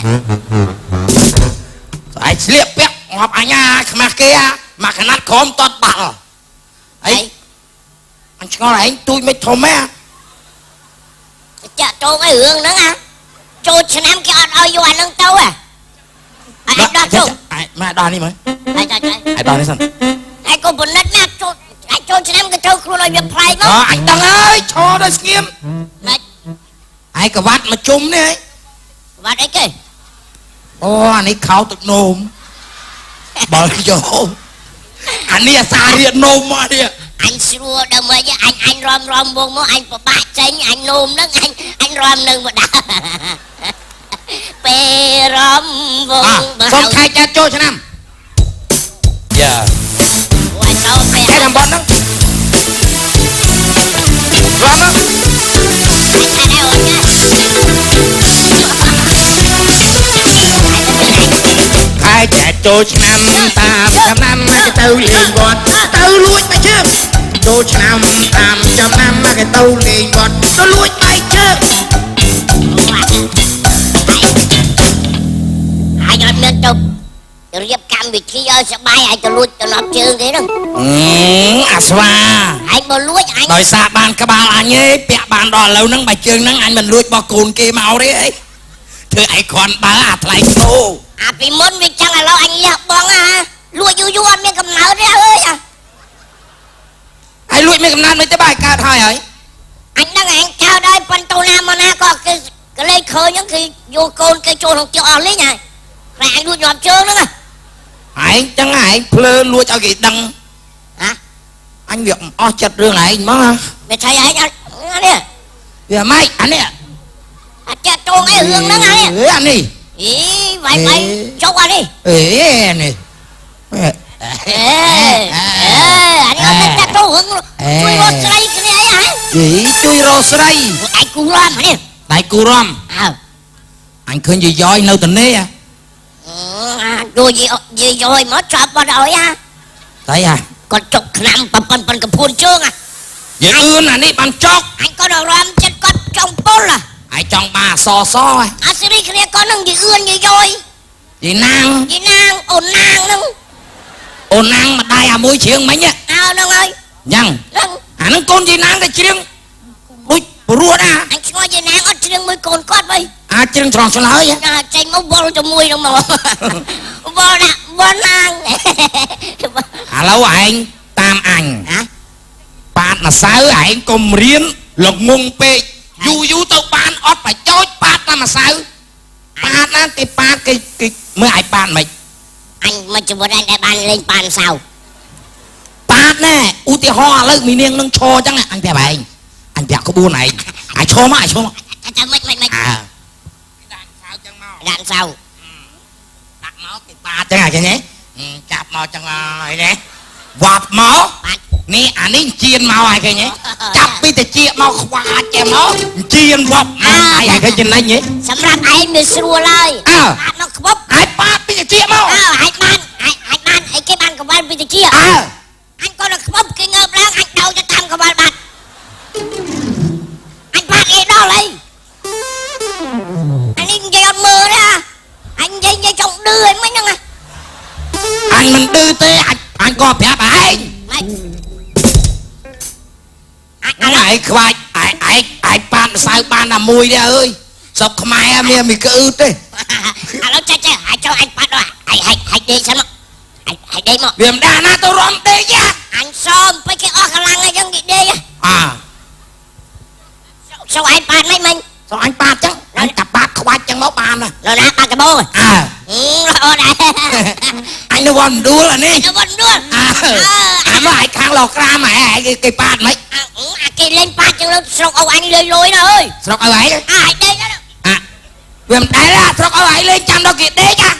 anh liệp bẹt ngọc anh nha mà kia mà cái nát khóm toàn bảo ấy anh cho là anh tôi mới thôm á chợ trâu cái hương nữa à trâu cho năm kia ở vô anh nâng tâu à anh đo trâu mà đo đi mới anh đo đi sân anh có buồn nát nát trâu anh trâu cho năm cái trâu kêu nói việc play đó anh đăng ơi cho đây nghiêm ai cả vắt mà chung đấy ấy và đấy kì ô anh ấy khao tự nôm bởi vô anh ấy xa điện nôm mà đi anh xua đâu mới với anh rom buông mốt anh có bát chánh anh nôm đó anh rom nâng một đá bê rom buông xong khai cha cho năm dạ cái làm bọn đó rom đó khai cha cho năm tam trăm năm cái tàu liền gọt tàu lùi mày chưa cho năm tam trăm năm cái tàu liền gọt nó lùi mày chưa ai nói miếng tục riêng cam vị trí ơi sẽ bay ai cho lùi cho nó chương thế đâu à xoa anh mà lùi anh đòi xa bàn các bà anh ấy bẹ bàn đỏ lâu nắng bài chương nắng anh mình lùi bỏ cồn kia màu đấy ấy thưa ai còn bà à lại tô à vì muốn vì chẳng là lâu anh nhạc bóng à lùi du anh miếng cầm nấu ra ơi à ai lùi mấy cầm nan mấy cái bài ca thôi ấy anh đang anh cao đây phần tàu nam mà na có cái lấy khơi những khi vô cồn cái trồn không chịu ở lấy nhỉ rồi anh lùi nhọm chương nữa mà ai chẳng ai plơ lùi cho cái đăng hả anh việc o chặt rương này mà mày thấy anh nè giờ mai anh nè chặt trồn cái hương đó anh anh đi ý vậy cho qua đi ê này anh nói chặt trồn hương chui rô sray cái này hả gì chui rô sray đại cù rom hả đại cù rom anh khơi gì doi đâu tình đấy à rồi gì rồi mất trọt vào rồi à thấy à còn chục năm bần cái phun chương à vậy ươn là đi bàn chọc anh có đầu ram chân con trong bố là ai trong bà so à xử lý kia có nâng gì ươn gì rồi gì nàng ồn nàng ồn nàng mà đai à môi chiêng mấy nhá nâng ơi nhằng nâng nó con gì nàng cái chiêng ui ruột à anh nói gì nàng ở chiêng mới cồn cót vậy chiêng tròn cho lỡ vậy tranh mốc bò cho mùi đâu mà bò nàng lâu anh tam ảnh hả bạn là sao anh cùng riêng lộc mông pe du tao bạn ót phải chói bạn là sao bạn á thì bạn cái mới ai bạn mày anh mà chụp anh để bàn lên bàn sao bạn nè u thì ho lên mình niên nâng cho chẳng anh theo bạn anh theo có buôn này ai cho mà mày đạn sao đặt nó thì ba chẳng ai cái nhé chạp mò chẳng ai nhé vọt mó nè anh ấy chiên màu ai cái nhé chạp đi thì chia màu khoa chèm nó chiên vọt ai cái trên này nhé sắm ra ai mới xua lời nó bóp ai ba đi thì chia màu ai ban ai cái ban của ban bây giờ chia anh coi là bóp cái ngợp láng anh đâu cho tam của ban anh ban cái đó lấy anh đi dây con mưa đó anh dây trong đưa anh mới nhăng à anh mình đưa tới anh có phép anh ai khoai ai ban sao ban là mùi đấy ơi sọc mai em mình cứ ướt đấy nó cha hãy cho anh bắt đó hãy đi xem hãy đi mà viêm đà na tôi rõm đi nha anh xôm với cái o khả năng ấy dân đi à sao anh bắt mấy mình sao anh ba chứ anh cặp bát khoai chẳng máu bàn à rồi nè ba cái bô rồi này anh nó còn đua là nè nó vẫn đua anh nó ai khang lọt ra mà cái bàn mấy cái lên ba chân nó sọc ông anh lôi lôi nó ơi sọc ở ấy ai đây đó viêm đá ra sọc ở ấy lên chăm đó kìa đế nha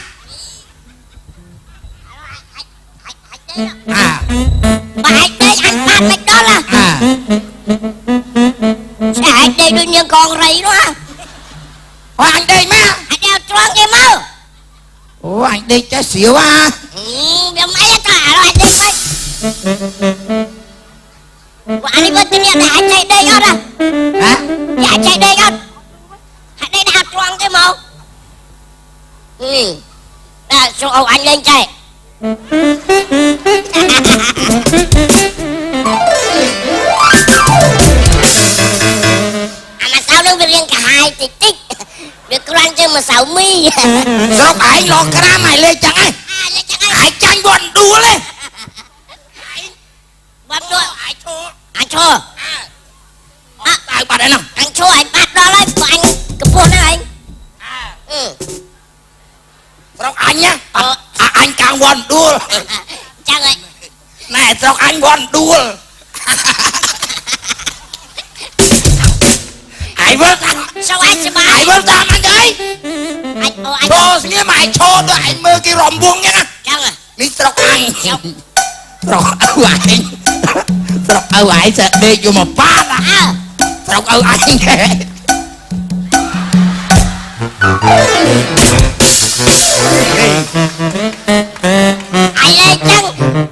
bà hãy đây anh bắt mấy đó là sẽ hãy đây đương nhiên con rầy đó anh đây má anh đeo tròn cái mơ ủa anh đi cho xíu à giờ mấy cả rồi anh đi mấy anh đi bên kia để anh chạy đây hết à hả dạ chạy đây hết anh đây đeo tròn cái mơ số anh lên chạy mà sao nó riêng cả hai thì tích việc con chơi mà xấu mi sao anh lọt ra mày lên chẳng ai ai tranh bọn đua lên bọn đua anh chua tại bà đấy nào anh chua anh bắt đó lấy của anh cái buồn đó anh sao anh nhá anh càng bọn đua chăng ơi này sao anh bọn đua ai vớt sao anh sẽ ai vớt ra anh ơi anh đồ như mày cho tôi anh mơ cái ròm buông nhá chăng à đi sọc anh sọc âu anh sọc âu anh sẽ đi vô một phát à sọc âu anh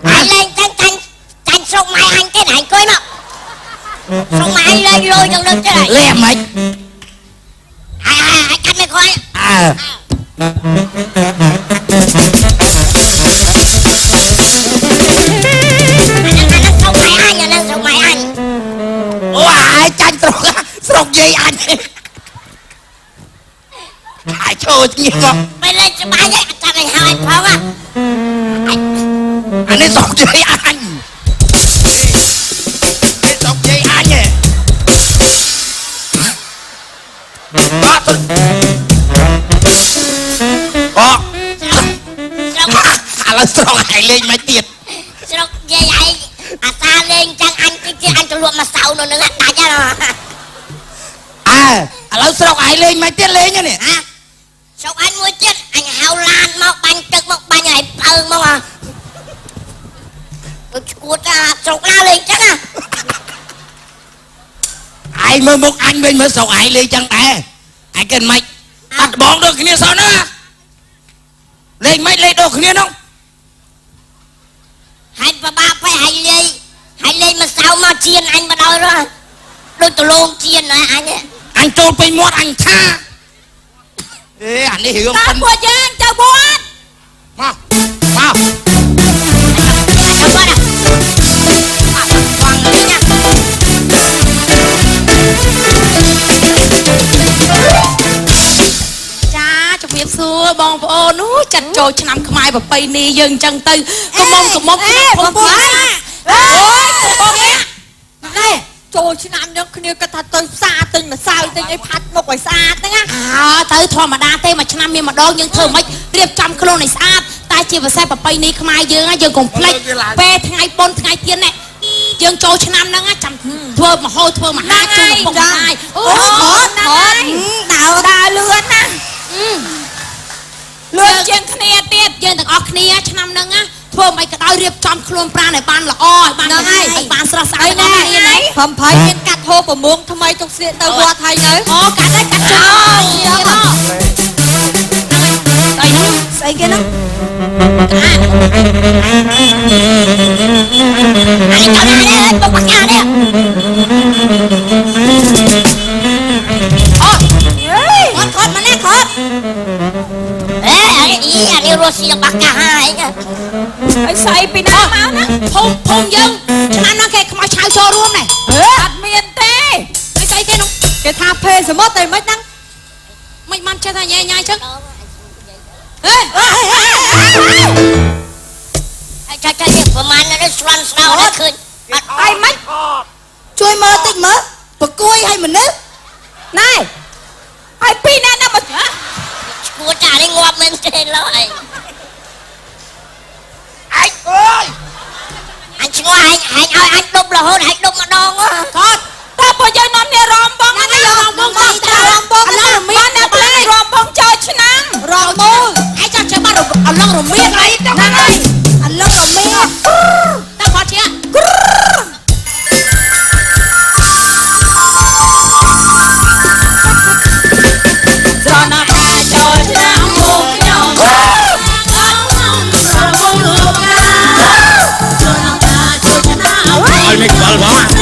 anh lên chân sông mày anh cái này coi mà sông mày anh lên lôi trong lưng cái này lẹ mày ai cắt mày coi sông mày anh ủa ai tranh sọc gì anh ai cho như không mày lên cho ba vậy cho mày hai anh phong à anh ấy sọc gì anh sọc gì anh nhỉ ba tôi là sọc ai lên mấy tiền sọc gì vậy ta lên chân anh chứ anh cho luôn mà sau nữa nữa đã ra rồi là sọc ai lên mấy tiền lên nhá nè sọc anh mua chết anh hao lan một bánh trực một bánh này phơ mà cút sọc lao lên chắc à ai mới một anh bên mới sọc ai lên chân tè ai cần mày bắt bóng được kia sao nữa lên mấy lên đồ kia không hai bà phải hai lê mà sao mà chiên anh mà đòi rồi đôi tù lôn chiên này anh ấy anh trôn bên mót anh tha ê anh đi hiểu ta không của dân chào buồn mau chào buồn à hoàng đi nha cha chụp hiệp xưa bong ô nú chặt trồi cho nằm mai và bay ni dân chân tư có mong không phải ôi con nghe này trồi cho nằm nhóc kia cái thật tôi xa tinh mà sao tinh ấy phát một quả xa đấy á tới thôi mà đa tê mà cho nằm miền mà đo nhưng thường mấy điệp trăm kilo này xa ta chỉ vào xe và bay ni mai dương cùng plek pe thay bôn thay tiên này dương trôi cho năm đó á chầm thưa mà hôi thưa mà hai chung một bông hai đào đào lươn á lươn trên khné tiết dương từng óc khné cho năm đó á thưa mày cái đôi riệp trong khuôn pra này ban là o ban này ban sra sai này phẩm phải miên cắt thô của muông tham mày tục diện tao qua thay đấy ô cắt đấy cắt cho đây nó xây kia nó anh cho này đấy bốc bắt nhà đấy khót mà nè khót ê ý anh yêu Russia bắt cả hai nhaไอ้ใส่ปีน้ำมานะพงยังฉะนั้นนะแกขมาชาวโชว์ร่วมnàyอัดเมียนเต้ไอ้ใส่แกน้องแกทาเพลสมมติไม่นั่งไม่มันจะทำยังไงchứเฮ้ยใช่ประมาณนั้นสลันสลาวนั่นคืนไอ้ไม่ช่วยมือติดมือปะกุ้ยให้มันนึกนายไอ้ปีนั้นน่ะมันกูจ่าได้งวบเมนเทนเลยanh ơi anh xin anh đụng là hôn anh đụng mà đòn quá thôi ta bây giờ nó nè ròm bông nó ròm bông gì ta ròm bông nó là miếng nè play ròm bông chơi chứ nắng ròm bông ai cho chơi ba rồi anh lông rồi miếng này này anh lông rồi miếng ta có chưa rồi nó ta chơi chứ nắng buồn nhau ai mấy quả bóng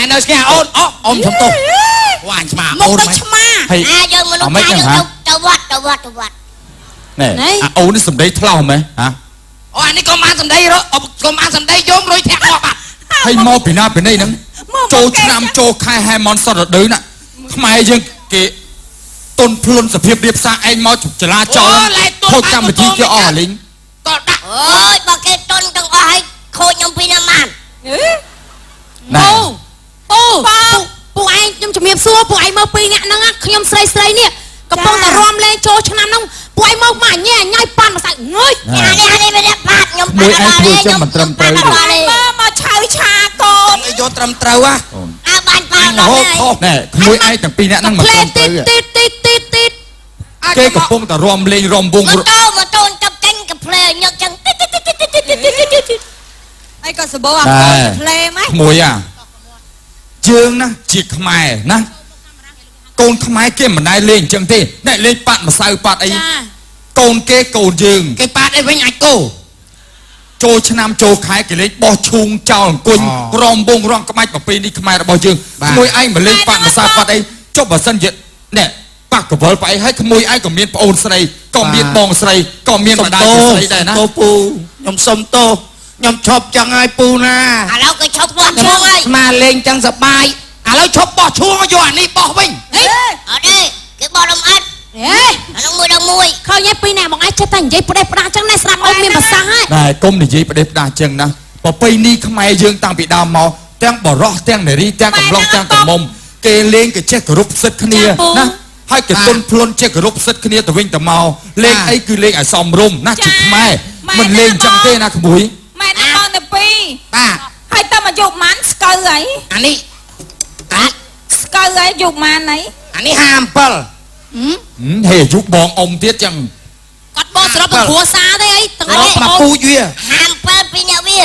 à nơi kia ôm chấm tô hoàn chma ôn mày hay giờ mình nói tao vặt này ôn nó sầm đấy thlau mày hả anh ấy có mang sầm đây đó có mang sầm đây giống rồi thẹn ngọt à hay mau bị na bị đây nắng trâu nam trâu khai hai món sọt ở đấy nè mày dương kì tôn phun sập hiệp điệp xa anh mau chụp chả la trâu thôi cam một tí cho ở lính ôi bà cái tôn đừng có hay khôi nhom pin man nàyពួកឯងខ្ញុំជំរាបសួរពួកឯងមើលពីរអ្នកហ្នឹងខ្ញុំស្រីនេះកំពុងតែរំលែងចូលឆ្នាំហ្នឹងពួកឯងមកមកញ៉ៃញ៉ៃប៉ាន់មកសាច់ងើយនេះមិនដាក់ប៉ាត់ខ្ញុំមួយឯងធ្វើចឹងមិនត្រឹមត្រូវទេមកឆៅឆាកូនយកត្រឹមត្រូវហ៎បានប៉ាត់ហូបណែក្មួយឯងទាំងពីរអ្នកហ្នឹងមិនត្រឹមត្រូវទីគេកំពុងតែរំលេងរំវងម៉ូតូទៅចេញកាផ្លេញឹកចឹងអីក៏សបោអាកូនផ្លេហ្មងក្មួយយើងណាជាខ្មែរណាកូនខ្មែរគេមិនដែលលេងអញ្ចឹងទេអ្នកលេងប៉ាត់ម្សៅប៉ាត់អីកូនគេកូនយើងគេប៉ាត់អីវិញអាចគោចូលឆ្នាំចូលខែគេលេងបោះឈូងចោលអង្គុញរំវងរងក្បាច់ប្រពៃនេះខ្មែររបស់យើងក្មួយឯងមកលេងប៉ាត់ម្សៅប៉ាត់អីចុះបើសិនជានេះប៉ះកវលប៉ៃឲ្យក្មួយឯងក៏មានប្អូនស្រីក៏មានបងស្រីក៏មានម្ដាយស្រីដែរណាតូពូខ្ញុំសុំទោសខ្ញុំឈប់ចឹងហើយពូណាឥឡូវគេឈប់បោះឈូងហើយស្មាលេងចឹងសបាយឥឡូវឈប់បោះឈូងយកអានេះបោះវិញអត់ទេគេបោះលំអិត អេ អានោះមួយដល់មួយ ឃើញឯពីអ្នកបងឯងចិត្តតែនិយាយផ្ដេសផ្ដាស់ចឹងណែស្រាប់អូនមានប្រសាសន៍ហើយ ណែកុំនិយាយផ្ដេសផ្ដាស់ចឹងណាប្រពៃណីខ្មែរយើងតាំងពីដើមមកទាំងបរោះទាំងនារីទាំងកំឡុងទាំងកមុំគេលេងគេចេះគោរពសិទ្ធិគ្នាណាហើយគេទុនភ្លុនចេះគោរពសិទ្ធិគ្នាទៅវិញទៅមកលេងអីគឺលេងឲ្យសមរម្យណាជាខ្មែរមិនលេងចឹងទេណាក្មួយ ម៉ែណាបងទៅពី បាទ ហើយតើមកយកម៉ានស្កើអី អានេះ ស្កើអីយកម៉ានអី អានេះ57 ហេយុបងអ៊ំទៀតចឹង គាត់បងសរុបទៅគ្រួសារទេអីទាំងអស់ មកពូជវា 57ពីអ្នកវា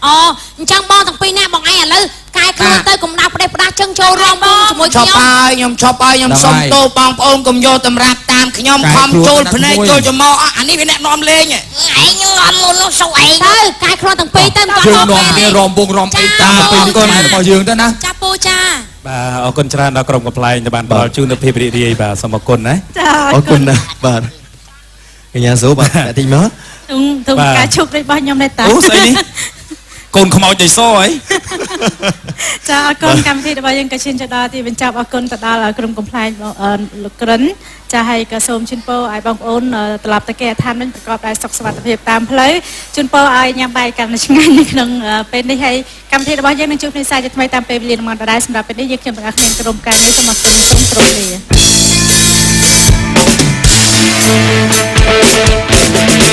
អូអញ្ចឹងបងទាំងពីរអ្នកបងឯងឥឡូវកែខ្លួនទៅកុំដាក់ផ្ដេសផ្ដាស់ចឹងចូលរួមបងជាមួយ ឈ ខ្ញុំ ប់ហើយខ្ញុំឈប់ហើយខ្ញុំសុំទោសបងប្អូនកុំយកតម្រាប់តាមខ្ញុំខំចូលភ្នែកចូលច្រមុះអានេះវាអ្នកនាំលេង ឯងនាំមុននោះសោឯង ទៅកែខ្លួនទាំងពីរទៅមិន យើង ទាន់ នាំគ្នារំវងរំអីតាមប្រពៃណីខ្មែររបស់យើងទៅណា ចាពូចា បាទអរគុណច្រើនដល់ក្រុមកំ pl ែងដែលបានផ្ដល់ជូននូវភាពរីករាយបាទសូមអរគុណណា ចា អរគុណណាស់បាទកញ្ញាសូបាទតែតិចមក ទុំការជប់របស់ខ្ញុំដែរតា អូស្អីនេះកូនខ្មោចដីសអី ចាអរគុណកម្មវិធីរបស់យើងក៏ឈានទៅដល់ទីបញ្ចប់អរគុណទៅដល់ក្រុមកំ pl ែងលោកក្រិនចាហើយក៏សូមជូនពរឲ្យបងប្អូនត្រឡប់ទៅគេឋានវិញប្រកបដោយសុខសុវត្ថិភាពតាមផ្លូវជូនពរឲ្យញ៉ាំបាយកាន់តែឆ្ងាញ់នៅក្នុងពេលនេះហើយកម្មវិធីរបស់យើងនឹងជួបគ្នាសាជាថ្មីតាមពេលវេលានឹងមកដដែលសម្រាប់ពេលនេះយើងខ្ញុំទាំងអស់គ្នាក្រុមការងារសូមអរគុណសូមគោរពលា